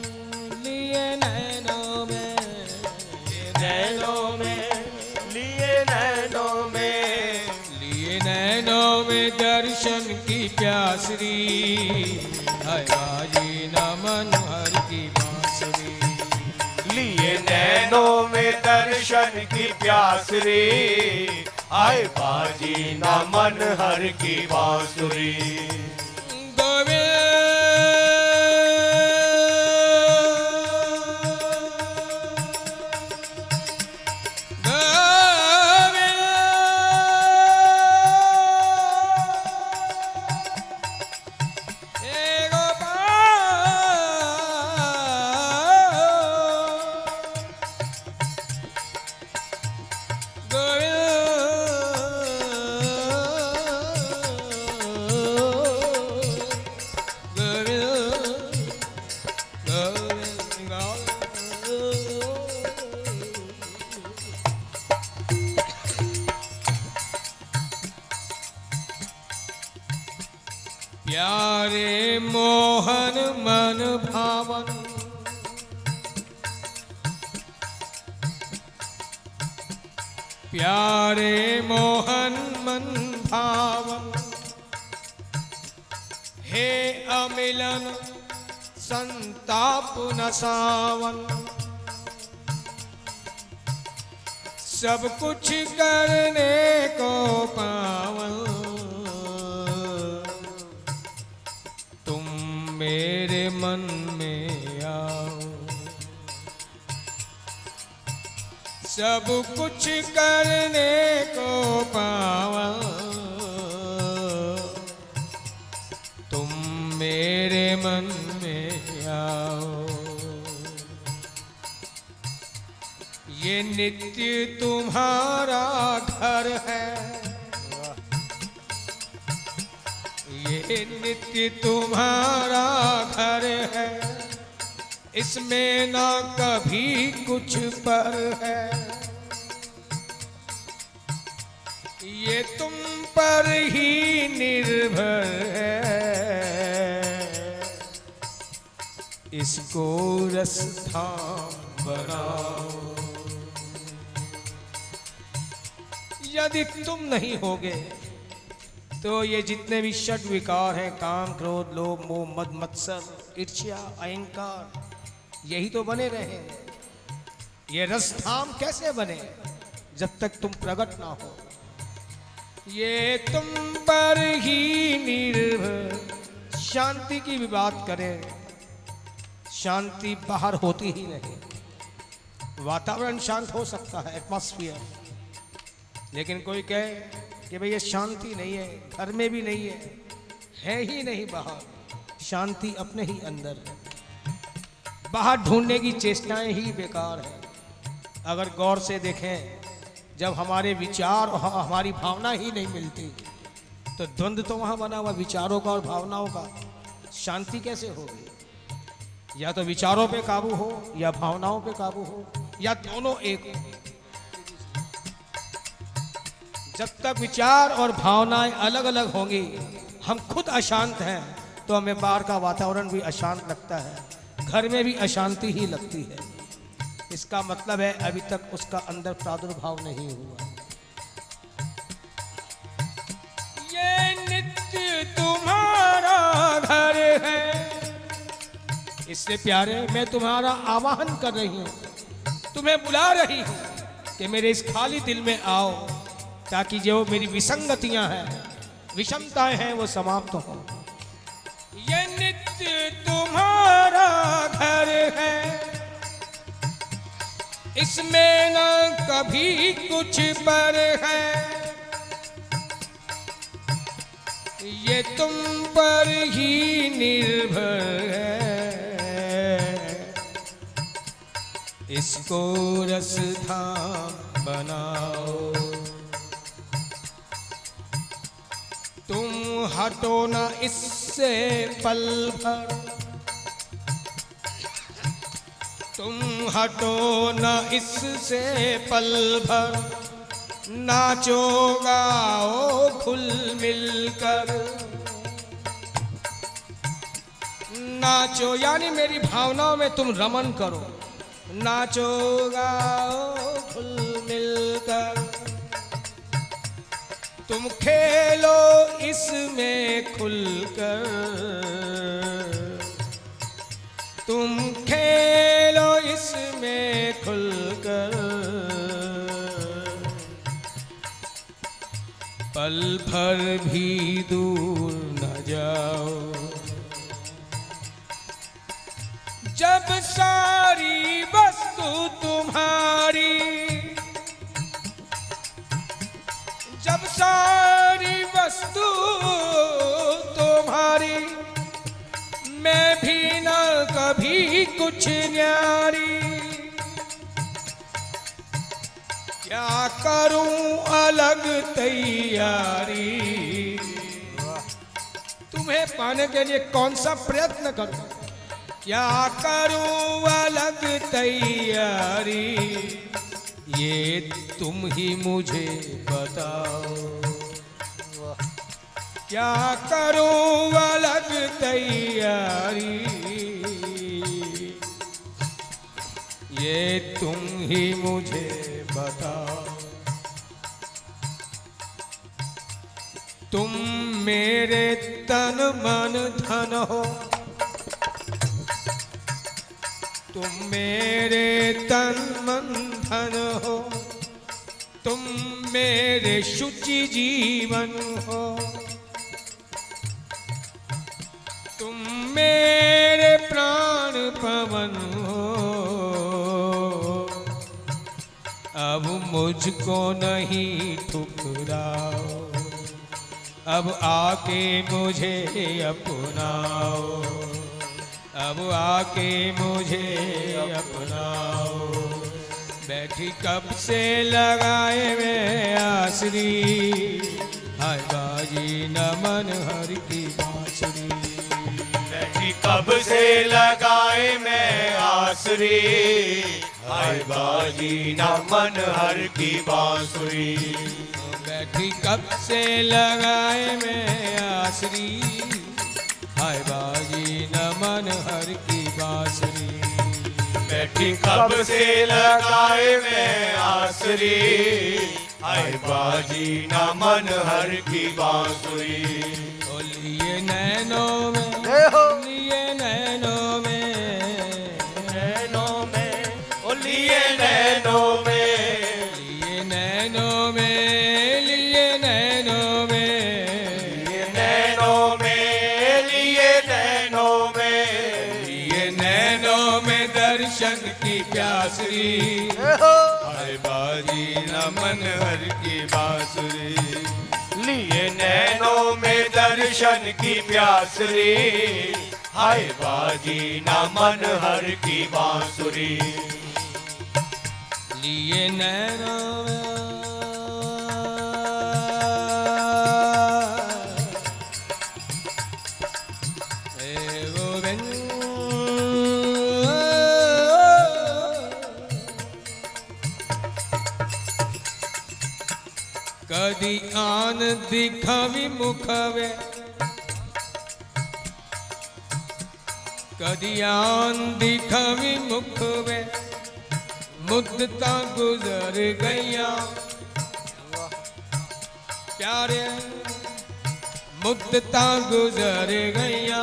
लिए नैनों में, नैनों में, लिए नैनों में, लिए नैनों में दर्शन की प्यासरी, हाय बाजी न मन हर की बांसुरी। लिए नैनों में दर्शन की प्यासरी, हाय बाजी न मन हर की बांसुरी। प्यारे मोहन मन भावन, प्यारे मोहन मन भावन, हे अमिलन संताप न सावन। सब कुछ करने को पावन, मेरे मन में आओ। सब कुछ करने को पावा, तुम मेरे मन में आओ। ये नित्य तुम्हारा घर है, ये नित्य तुम्हारा घर है, इसमें ना कभी कुछ पर है। ये तुम पर ही निर्भर है, इसको रसधाम बनाओ। यदि तुम नहीं होगे तो ये जितने भी षट विकार हैं, काम क्रोध लोभ मोह मद मत्सर ईर्ष्या अहंकार, यही तो बने रहे। ये रसधाम कैसे बने जब तक तुम प्रकट ना हो। ये तुम पर ही निर्भर। शांति की भी बात करें, शांति बाहर होती ही नहीं। वातावरण शांत हो सकता है, एटमॉस्फियर, लेकिन कोई कहे कि भाई ये शांति नहीं है, घर में भी नहीं है ही नहीं बाहर। शांति अपने ही अंदर है, बाहर ढूंढने की चेष्टाएं ही बेकार है। अगर गौर से देखें, जब हमारे विचार और हमारी भावना ही नहीं मिलती तो द्वंद्व तो वहाँ बना हुआ विचारों का और भावनाओं का। शांति कैसे होगी? या तो विचारों पे काबू हो या भावनाओं पे काबू हो, या दोनों एक हो। जब तक विचार और भावनाएं अलग अलग होंगी, हम खुद अशांत हैं तो हमें बाहर का वातावरण भी अशांत लगता है, घर में भी अशांति ही लगती है। इसका मतलब है अभी तक उसका अंदर प्रादुर्भाव नहीं हुआ। ये नित्य तुम्हारा घर है, इससे प्यारे मैं तुम्हारा आवाहन कर रही हूँ, तुम्हें बुला रही हूँ कि मेरे इस खाली दिल में आओ, ताकि जो मेरी विसंगतियां हैं, विषमताएं हैं, वो समाप्त हो। ये नित्य तुम्हारा घर है, इसमें न कभी कुछ पर है, ये तुम पर ही निर्भर है, इसको रसधाम बनाओ। तुम हटो न इससे पल भर, तुम हटो न इससे पल भर, नाचो गाओ खुल मिलकर। नाचो यानी मेरी भावनाओं में तुम रमन करो, नाचो गाओ खुल मिलकर। तुम खेलो इसमें खुलकर, तुम खेलो इसमें खुलकर। पल भर भी दूर न जाओ, जब सारी वस्तु तुम्हारी, जब सारी वस्तु तुम्हारी, मैं भी न कभी कुछ न्यारी। क्या करूं अलग तैयारी, तुम्हें पाने के लिए कौन सा प्रयत्न करूं, क्या करूं अलग तैयारी, ये तुम ही मुझे बताओ। क्या करूं अलग तैयारी, ये तुम ही मुझे बताओ। तुम मेरे तन मन धन हो, तुम मेरे तन मन धन हो, तुम मेरे शुचि जीवन हो, तुम मेरे प्राण पवन हो। अब मुझको नहीं ठुकराओ, अब आके मुझे अपनाओ, अब आके मुझे अपनाओ। बैठी कब से लगाए मैं आसरी, हाय बाजी न मन हर की बांसुरी। बैठी कब से लगाए मैं आसरी, हाय बाजी न मन हर की बांसुरी। बैठी कब से लगाए मैं आसरी, हाय बाजी न मन हर की बांसुरी। बैठी कब से लगाए मैं आसरी, हाय बाजी न मन हर की बांसुरी। लिए नैनों में, लिए नैनों में, नैनों में, ओ लिए नैनों में, लिए नैनों में, लिए नैनों में, लिए नैनों में, लिए नैनों में, लिए नैनों में दर्शन की प्यासरी, हाय बाजी न मन हर की बांसुरी। लिए नैनों में दर्शन की प्यासरी, हाय बाजी न मन हर की बांसुरी। लिए नैनों में, हे गोविंद कदी आन दिखावी मुखवे, कदी आन दिखावी मुखवे, मुद्दता गुजर गईया प्यारे मुद्दता गुजर गईया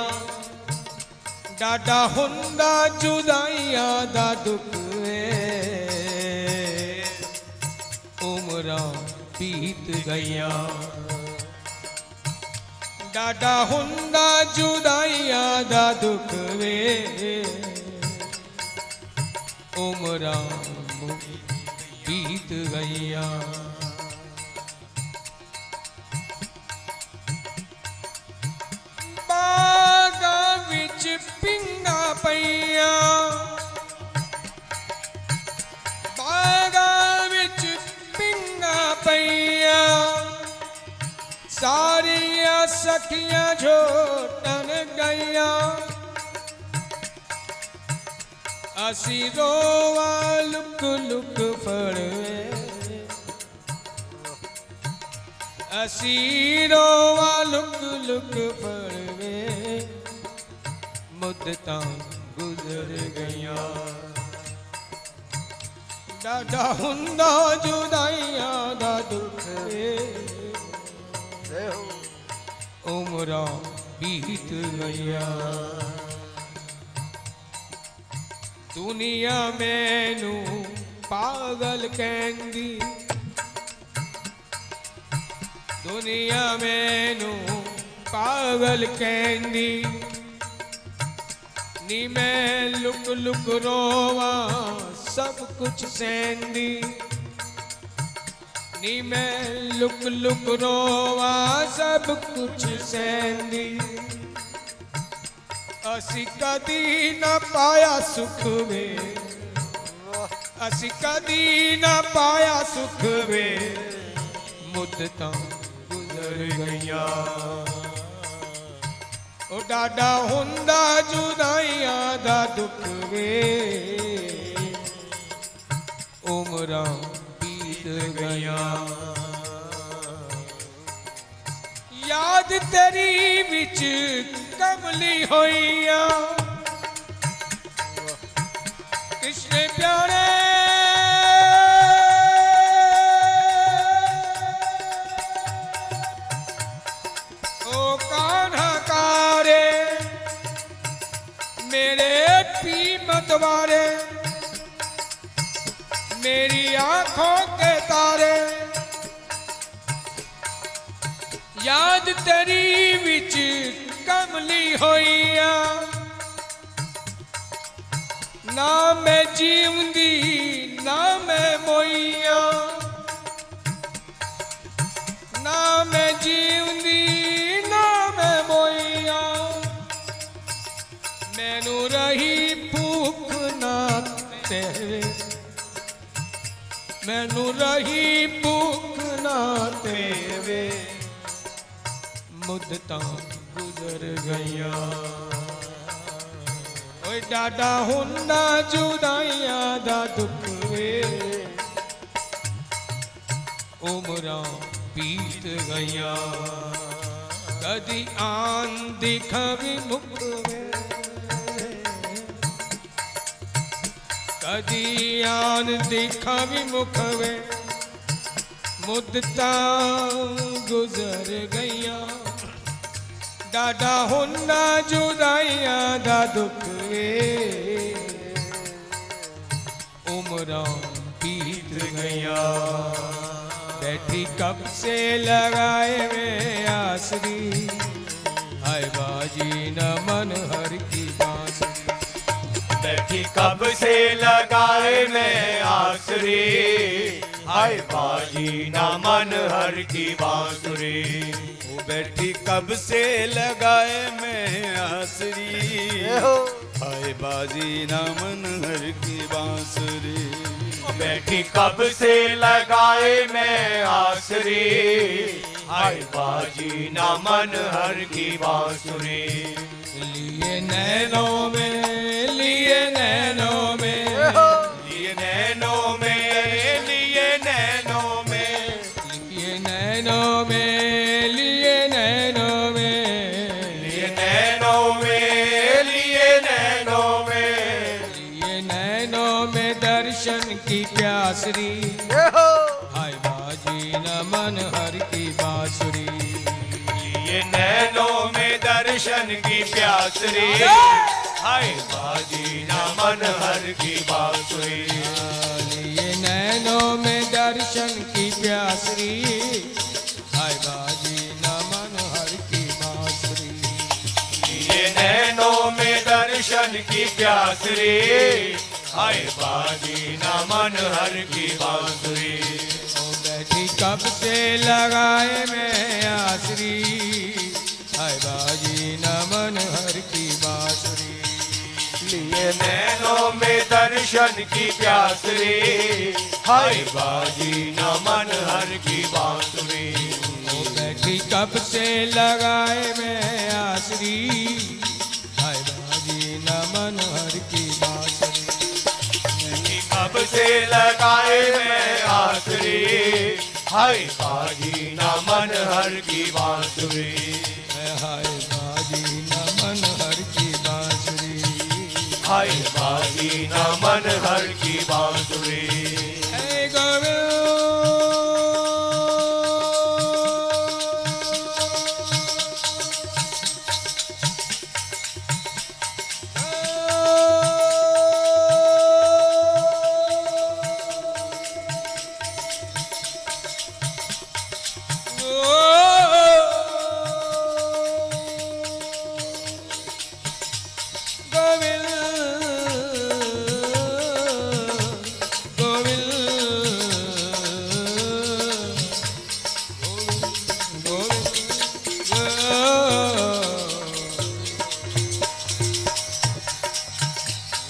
डाडा हुंदा जुदाइया दा दुख वे उमरा बीत गईया डाडा हुंदा जुदाइया दा दुख वे उमरा बीत गईया बागा विच पिंगा पईया बागा विच पिंगा पईया सारिया सखियां झोटन गईया असी रोवा लुक लुक फड़वे असी रोवा लुक लुक फड़वे मुद्दतां गुजर गईया डाडा हुंदा जुदाइया दा दुख वे उमरा बीत गईया दुनिया मैनू पागल कहंदी दुनिया मैनू पागल कहंदी नी मैं लुक लुक रोवा सब कुछ सहंदी नी मैं लुक लुक रोवा सब कुछ सहंदी असी कदी न पाया सुख वे असी कदी न पाया सुख वे मुद्दतां गुजर गईया ओ डाडा हुंदा जुदाइया दा दुख वे उमरां बीत गईया याद तेरी विच कमली होइया कृष्ण प्यारे ओ कान्हा कारे मेरे पी मतवारे मेरी आंखों के तारे याद तेरी विच कमली होइया ना मैं जीवंदी ना मैं मोइया ना मैं जीवंदी ना मैं मोइया मैनू रही भूख ना तेरे मैनू रही भूख ना तेरे मुद्दतां गुजर गईया ओए डाडा हुंदा जुदाइया दा दुख वे उमरां बीत गईया कदी आन दिखा भी मुख वे कदी आन दिखा भी मुख वे मुद्दतां गुजर गईया डाडा हुंदा जुदाइया दा दुख वे उमरां बीत गईया बैठी कब से लगाए में आसरी हाय बाजी न मन हर की बांसुरी बैठी कब से लगाए मैं आसरी हाय बाजी ना मन हर की बांसुरी बैठी कब से लगाए मैं आसरी हाय बाजी ना मन हर की बांसुरी बैठी कब से लगाए मैं आसरी हाय बाजी ना मन हर की बांसुरी लिए नैनों में लिए नैनों में लिए नैनों में लिए नैनों में लिए नैनों में लिए नैनों में लिए नैनों में लिए नैनों में लिए नैनों में दर्शन की प्यासरी, हाय बाजी न मन हर की बांसुरी। ये नैनों में दर्शन की प्यास रे, हाय बाजी ना मन हर की बांसुरी। ये नैनों में दर्शन की प्यासरी, हाय बाजी न मन हर की बांसुरी। ये नैनों में दर्शन की प्यास रे, हाय बाजी ना मन हर की बांसुरी। ओ बैठी कब से लगाए मैं आसरी, हाय बाजी न मन हर की बांसुरी। लिए नैनों में दर्शन की प्यास रे, हाय बाजी ना मन हर की बांसुरी। ओ बैठी कब से लगाए मैं आसरी, हाय बाजी न मन हर की बांसुरी। कब से लगाए मैं आसरे, हाय बाजी ना मन हर की बांसुरी। हाय बाजी न मन हर की बांसुरी, हाय बाजी ना मन हर की बांसुरी। हे गोविंद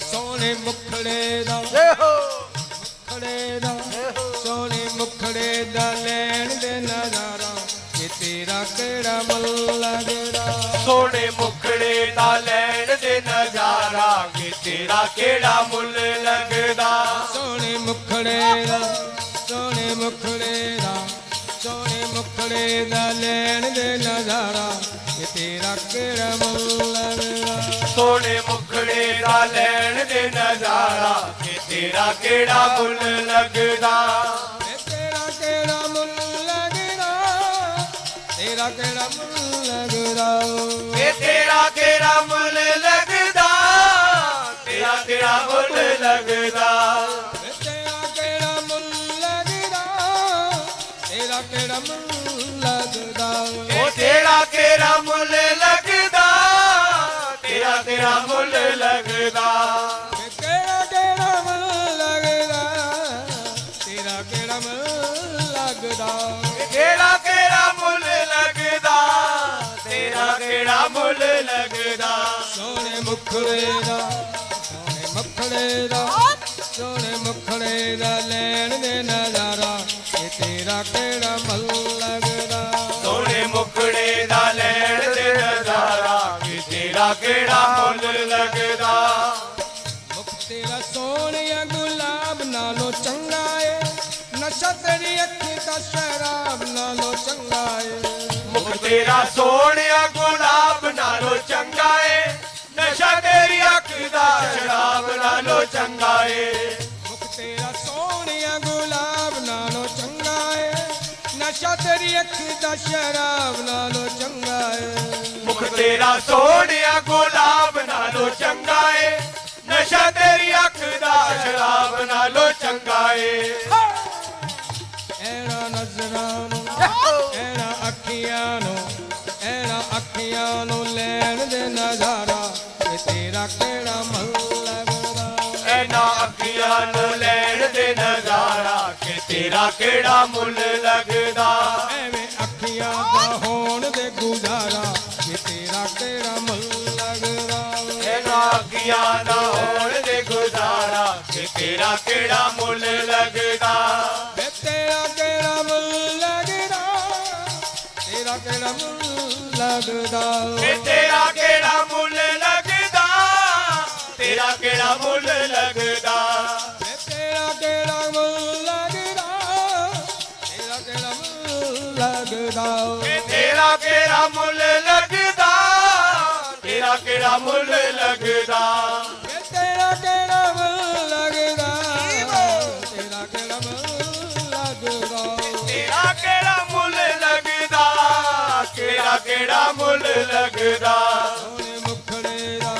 सोने मुखड़े दा मुखड़े दा सोने मुखड़े दा लैन दे नजारा ये तेरा केड़ा मन लगदा। सोने मुखड़े दा लैन दे नजारा कि तेरा केड़ा मुल लगदा। सोने मुखड़े दा सोने मुखड़े दा सोने मुखड़े दा लैन दे नजारा ये तेरा केड़ा मन लगदा। सोने मुखड़े दा लैन दे नजारा कि तेरा केड़ा मुल लगदा। तेरा केड़ा मुल लगदा, तेरा केड़ा मुल लगदा। तेरा केड़ा मुल लगदा, तेरा केड़ा मुल लगदा। तेरा केड़ा मुल लगदा, तेरा केड़ा मुल लगदा। ओ तेरा केड़ा मुल लगदा, तेरा केड़ा मुल लगदा। तेरा केड़ा मुल लगदा, तेरा केड़ा मुल लगदा। तेरा केड़ा मुल लगदा, तेरा केड़ा मुल लगदा। सोने मुखड़े दा सोने मुखड़े दा सोने मुखड़े दा लैन दे नजारा ये तेरा केड़ा मन लगदा। सोने मुखड़े दा लैन दे नजारा कि तेरा केड़ा मुल लगदा। मुख तेरा सोनिया गुलाब नालो चंगा है, नशा तेरी अखी दा शराब नालो चंगा है। मुख तेरा सोनिया गुलाब नालो चंगा है, नशा तेरी अख दा शराब नालो चंगा है। मुख तेरा सोनिया गुलाब नालो चंगा है, नशा तेरी अखी दा शराब नालो चंगा है। मुख तेरा सोनिया गुलाब नालो चंगा है, नशा तेरी अख दा शराब नालो चंगा है। ऐना नजरानो ऐना अखियानो ऐना अखियानो लैन दे नजारा ये तेरा केड़ा मन लगदा। ऐना अखियां नू लैन दे नजारा कि तेरा केड़ा मुल लगदा। एवें अखियां दा होण दे गुजारा ये तेरा केड़ा मन लगदा। ऐना अखियां ना होण दे गुजारा कि तेरा केड़ा मुल लगदा। वे तेरा केड़ा मन लगदा, तेरा केड़ा मन लगदा। कि तेरा केड़ा मुल लगदा, तेरा केड़ा मुल लगदा। वे तेरा केड़ा मन लगदा, तेरा केड़ा मन लगदा। कि तेरा केड़ा मुल लगदा, तेरा केड़ा मुल लगदा। वे तेरा केड़ा मन लगदा, लगदा ਸੋਹਣੇ ਮੁਖੜੇ ਦਾ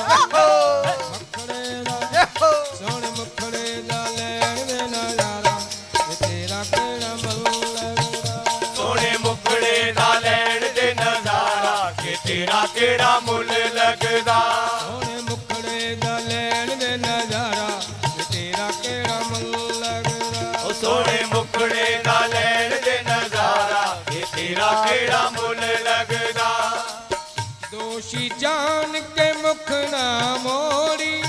ਮੁਖੜੇ ਦਾ ਸੋਹਣੇ ਮੁਖੜੇ ਦਾ ਲੈਣ ਦੇ ਨਜ਼ਾਰਾ ਵੇ ਤੇਰਾ ਕਿਹੜਾ ਮਨ ਲੱਗਦਾ ਸੋਹਣੇ ਮੁਖੜੇ ਦਾ ਲੈਣ ਦੇ ਨਜ਼ਾਰਾ ਕਿ ਤੇਰਾ ਕਿਹੜਾ ਮੁੱਲ ਲੱਗਦਾ ਸੋਹਣੇ ਮੁਖੜੇ ਦਾ ਲੈਣ ਦੇ ਨਜ਼ਾਰਾ ਵੇ ਤੇਰਾ ਕਿਹੜਾ ਮਨ ਲੱਗਦਾ ਉਹ ਸੋਹਣੇ ਮੁਖੜੇ ਦਾ ਲੈਣ ਦੇ ਨਜ਼ਾਰਾ ਕਿ ਤੇਰਾ ਕਿਹੜਾ ਮੁੱਲ ਲੱਗਦਾ ਦੋਸ਼ੀ ਜਾਣ ਕੇ ਮੁਖ ਨਾ ਮੋੜੀ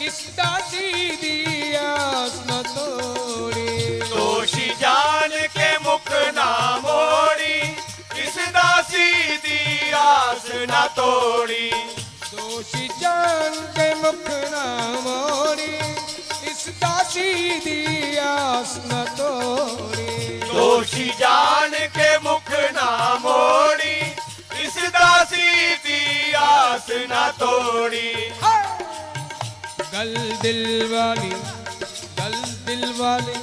ਇਸ ਦਾਸੀ ਦੀ ਆਸ ਨ ਤੋੜੀ ਦੋਸ਼ੀ ਜਾਣ ਕੇ ਮੁਖ ਨਾ ਮੋੜੀ ਇਸ ਦਾਸੀ ਦੀ ਆਸ ਨਾ ਤੋੜੀ ਦੋਸ਼ੀ ਜਾਣ ਕੇ ਮੁਖ ਨਾ ਮੋੜੀ ਇਸ ਦਾਸੀ ਦੀ ਆਸ ਨ ਤੋੜੀ ਦੋਸ਼ੀ ਜਾਣ ਕੇ ਮੁਖ ਨਾ ਮੋੜੀ ਇਸ ਦਾਸੀ ਦੀ ਆਸ ਨਾ ਤੋੜੀ ਗਲ ਦਿਲ ਵਾਲੀ ਗਲ ਦਿਲ ਵਾਲੀ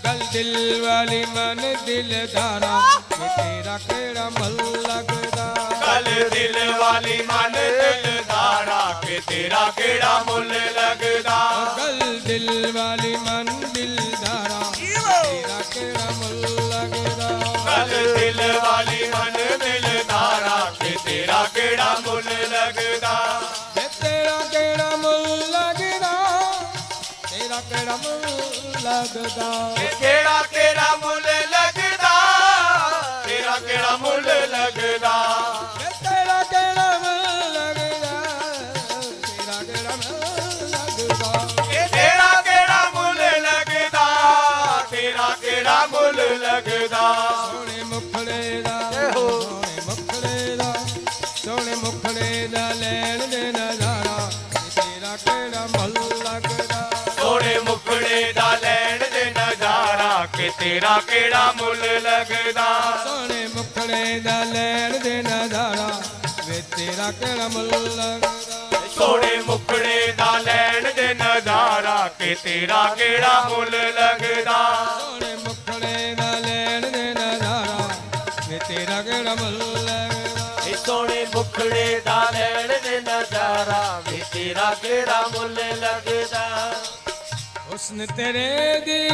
ਗਲ ਦਿਲ ਵਾਲੀ ਮਨ ਦਿਲਦਾਰਾ ਵੇ ਤੇਰਾ ਕਿਹੜਾ ਮਨ ਲੱਗਦਾ ਕਲ ਦਿਲ ਵਾਲੀ ਮਨ ਦਿਲਦਾਰਾ ਕਿ ਤੇਰਾ ਕਿਹੜਾ ਮੁੱਲ ਲੱਗਦਾ ਗਲ ਦਿਲ ਵਾਲੀ ਮਨ ਦਿਲਦਾਰਾ ਤੇਰਾ ਕਿਹੜਾ ਮਨ ਲੱਗਦਾ ਕਲ ਦਿਲ ਵਾਲੀ ਮਨ ਦਿਲਦਾਰਾ ਕਿ ਤੇਰਾ ਕਿਹੜਾ ਮੁੱਲ ਲੱਗਦਾ ਵੇ ਤੇਰਾ ਕਿਹੜਾ ਮਨ ਲੱਗਦਾ ਤੇਰਾ ਕਿਹੜਾ ਮਨ ਲੱਗਦਾ ਕਿ ਕਿਹੜਾ ਕਿਹੜਾ ਮੁੱਲ ਲੱਗਦਾ ਤੇਰਾ ਕਿਹੜਾ ਮੁੱਲ ਲੱਗਦਾ ਵੇ ਤੇਰਾ ਕਿਹੜਾ ਮਨ ਲੱਗਦਾ ਤੇਰਾ ਕਿਹੜਾ ਮਨ ਲੱਗਦਾ ਕਿ ਤੇਰਾ ਕਿਹੜਾ ਮੁੱਲ ਲੱਗਦਾ ਤੇਰਾ ਕਿਹੜਾ ਮੁੱਲ ਲੱਗਦਾ ਸੋਹਣੇ ਮੁਖੜੇ ਦਾ ਸੋਹਣੇ ਮੁਖੜੇ ਦਾ ਸੋਹਣੇ ਮੁਖੜੇ ਦਾ ਲੈਣ ਦੇ ਨਜ਼ਾਰਾ ਤੇਰਾ ਕਿਹੜਾ ਮਨ ਲੱਗਦਾ ਸੋਹਣੇ ਮੁਖੜੇ ਦਾ ਲੈਣ ਦੇ ਨਜ਼ਾਰਾ ਕਿ ਤੇਰਾ ਕਿਹੜਾ ਮੁੱਲ ਲੱਗਦਾ ਸੋਹਣੇ ਮੁਖੜੇ ਦਾ ਲੈਣ ਦੇ ਨਜ਼ਾਰਾ ਵੇ ਤੇਰਾ ਕਿਹੜਾ ਮਨ ਲੱਗਦਾ ਸੋਹਣੇ ਮੁਖੜੇ ਦਾ ਲੈਣ ਦੇ ਨਜ਼ਾਰਾ ਕਿ ਤੇਰਾ ਕਿਹੜਾ ਮੁੱਲ ਲੱਗਦਾ ਸੋਹਣੇ ਮੁਖੜੇ ਦਾ ਲੈਣ ਦੇ ਨਜ਼ਾਰਾ ਵੇ ਤੇਰਾ ਕਿਹੜਾ ਮਨ ਲੱਗਦਾ ਇਹ ਸੋਹਣੇ ਮੁਖੜੇ ਦਾ ਲੈਣ ਦੇ ਨਜ਼ਾਰਾ ਵੀ ਤੇਰਾ ਕਿਹੜਾ ਮੁੱਲ ਲੱਗਦਾ ਹੁਸਨ ਤੇਰੇ ਦੀ